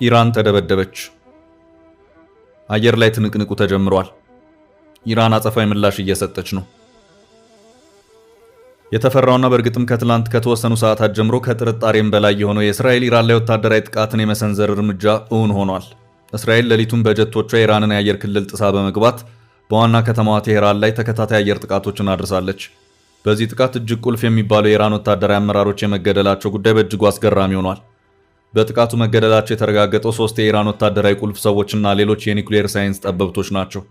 ኢራን ተደበደበች። አየር ላይ ትንቅንቁ ተጀምሯል። ኢራን አጸፋዊ ምላሽ እየሰጠች ነው። የተፈራውና በእርግጥም ከትላንት ከተወሰኑ ሰዓታት ጀምሮ ከጥርጣሬም በላይ የሆነው የእስራኤል ኢራን ላይ ወታደራዊ ጥቃትን የመሰንዘር እርምጃ እውን ሆኗል። እስራኤል ሌሊቱን በጀቶቿ የኢራንን የአየር ክልል ጥሳ በመግባት በዋና ከተማዋ ቴሄራን ላይ ተከታታይ አየር ጥቃቶችን አድርሳለች። በዚህ ጥቃት እጅግ ቁልፍ የሚባሉ የኢራን ወታደራዊ አመራሮች የመገደላቸው ጉዳይ በእጅጉ አስገራሚ ሆኗል። በጥቃቱ መገደላቸው የተረጋገጠው 3 የኢራን ወታደራዊ ቁልፍ ሰዎችና ሌሎች የኒውክሌር ሳይንስ ጠበብቶች ናቸው።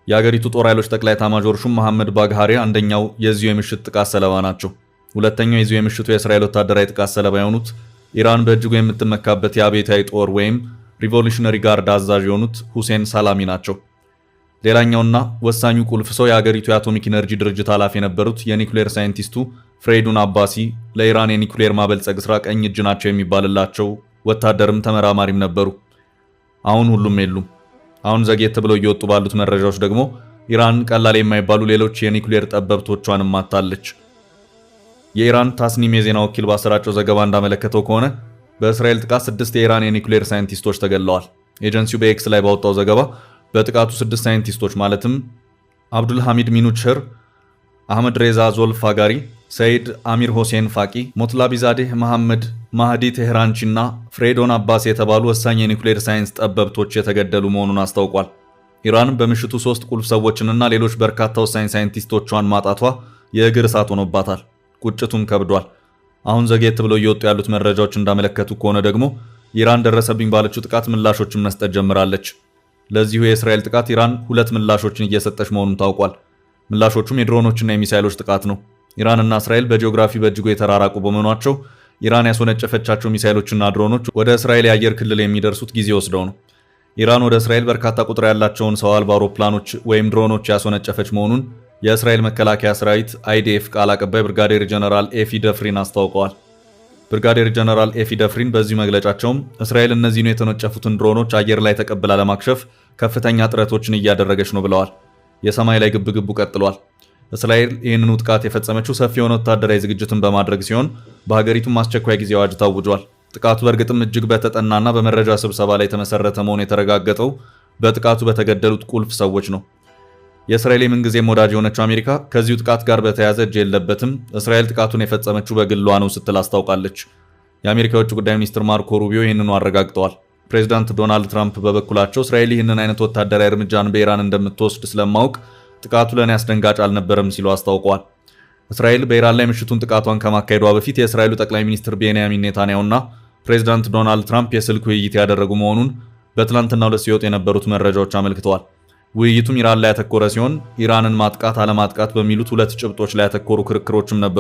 የአገሪቱ ጦር ኃይሎች ጠቅላይ ኤታማዦር ሹም መሐመድ ባግሃሪ አንደኛው የዚሁ የምሽት ጥቃት ሰለባ ናቸው። ሁለተኛው የዚሁ የምሽቱ የእስራኤል ወታደራዊ ጥቃት ሰለባ የሆኑት ኢራን በእጅጉ የምትመካበት የአብዮታዊ ጦር ወይም ሪቮሉሽነሪ ጋርድ አዛዥ የሆኑት ሁሴን ሳላሚ ናቸው። ሌላኛውና ወሳኙ ቁልፍ ሰው የአገሪቱ የአቶሚክ ኢነርጂ ድርጅት ኃላፊ የነበሩት የኒውክሌር ሳይንቲስቱ ፍሬዱን አባሲ ለኢራን የኒውክሌር ማበልጸግ ስራ ቀኝ እጅ ናቸው የሚባልላቸው ወታደርም ተመራማሪም ነበሩ። አሁን ሁሉም የሉም። አሁን ዘግየት ብለው እየወጡ ባሉት መረጃዎች ደግሞ ኢራን ቀላል የማይባሉ ሌሎች የኒውክሌር ጠበብቶቿንም አጣለች። የኢራን ታስኒም የዜና ወኪል ባሰራጨው ዘገባ እንዳመለከተው ከሆነ በእስራኤል ጥቃት 6 የኢራን የኒውክሌር ሳይንቲስቶች ተገድለዋል። ኤጀንሲው በኤክስ ላይ ባወጣው ዘገባ በጥቃቱ 6 ሳይንቲስቶች ማለትም አብዱል ሐሚድ ሚኑችር፣ አህመድ ሬዛ ዞልፋጋሪ፣ ሰይድ አሚር ሁሴን ፋቂ፣ ሞትላቢዛዴህ መሐመድ ማህዲ ቴህራንቺና ፍሬዶን አባስ የተባሉ ወሳኝ የኒውክሌር ሳይንስ ጠበብቶች የተገደሉ መሆኑን አስታውቋል። ኢራን በምሽቱ 3 ቁልፍ ሰዎችንና ሌሎች በርካታ ወሳኝ ሳይንቲስቶቿን ማጣቷ የእግር እሳት ሆኖባታል። ቁጭቱም ከብዷል። አሁን ዘግየት ብለው እየወጡ ያሉት መረጃዎች እንዳመለከቱ ከሆነ ደግሞ ኢራን ደረሰብኝ ባለችው ጥቃት ምላሾችን መስጠት ጀምራለች። ለዚሁ የእስራኤል ጥቃት ኢራን 2 ምላሾችን እየሰጠች መሆኑን ታውቋል። ምላሾቹም የድሮኖችና የሚሳይሎች ጥቃት ነው። ኢራንና እስራኤል በጂኦግራፊ በእጅጉ የተራራቁ በመሆናቸው ኢራን ያስወነጨፈቻቸው ሚሳይሎችና ድሮኖች ወደ እስራኤል የአየር ክልል የሚደርሱት ጊዜ ወስደው ነው። ኢራን ወደ እስራኤል በርካታ ቁጥር ያላቸውን ሰው አልባ አውሮፕላኖች ወይም ድሮኖች ያስወነጨፈች መሆኑን የእስራኤል መከላከያ ሰራዊት አይዲኤፍ ቃል አቀባይ ብርጋዴር ጀነራል ኤፊ ደፍሪን አስታውቀዋል። ብርጋዴር ጀነራል ኤፊ ደፍሪን በዚህ መግለጫቸውም እስራኤል እነዚህን የተነጨፉትን ድሮኖች አየር ላይ ተቀብላ ለማክሸፍ ከፍተኛ ጥረቶችን እያደረገች ነው ብለዋል። የሰማይ ላይ ግብግቡ ቀጥሏል። እስራኤል ይህንኑ ጥቃት የፈጸመችው ሰፊ የሆነ ወታደራዊ ዝግጅትን በማድረግ ሲሆን በሀገሪቱም አስቸኳይ ጊዜ አዋጅ ታውጇል። ጥቃቱ በእርግጥም እጅግ በተጠናና በመረጃ ስብሰባ ላይ የተመሰረተ መሆኑ የተረጋገጠው በጥቃቱ በተገደሉት ቁልፍ ሰዎች ነው። የእስራኤል የምንጊዜም ወዳጅ የሆነችው አሜሪካ ከዚሁ ጥቃት ጋር በተያያዘ እጅ የለበትም፣ እስራኤል ጥቃቱን የፈጸመችው በግሏ ነው ስትል አስታውቃለች። የአሜሪካ የውጭ ጉዳይ ሚኒስትር ማርኮ ሩቢዮ ይህንኑ አረጋግጠዋል። ፕሬዚዳንት ዶናልድ ትራምፕ በበኩላቸው እስራኤል ይህንን አይነት ወታደራዊ እርምጃን በኢራን እንደምትወስድ ስለማወቅ ጥቃቱ ለእኔ አስደንጋጭ አልነበረም ሲሉ አስታውቀዋል። እስራኤል በኢራን ላይ ምሽቱን ጥቃቷን ከማካሄዷ በፊት የእስራኤሉ ጠቅላይ ሚኒስትር ቤንያሚን ኔታንያሁና ፕሬዚዳንት ዶናልድ ትራምፕ የስልክ ውይይት ያደረጉ መሆኑን በትላንትናው ዕለት ሲወጡ የነበሩት መረጃዎች አመልክተዋል። ውይይቱም ኢራን ላይ ያተኮረ ሲሆን ኢራንን ማጥቃት አለማጥቃት በሚሉት 2 ጭብጦች ላይ ያተኮሩ ክርክሮችም ነበሩ።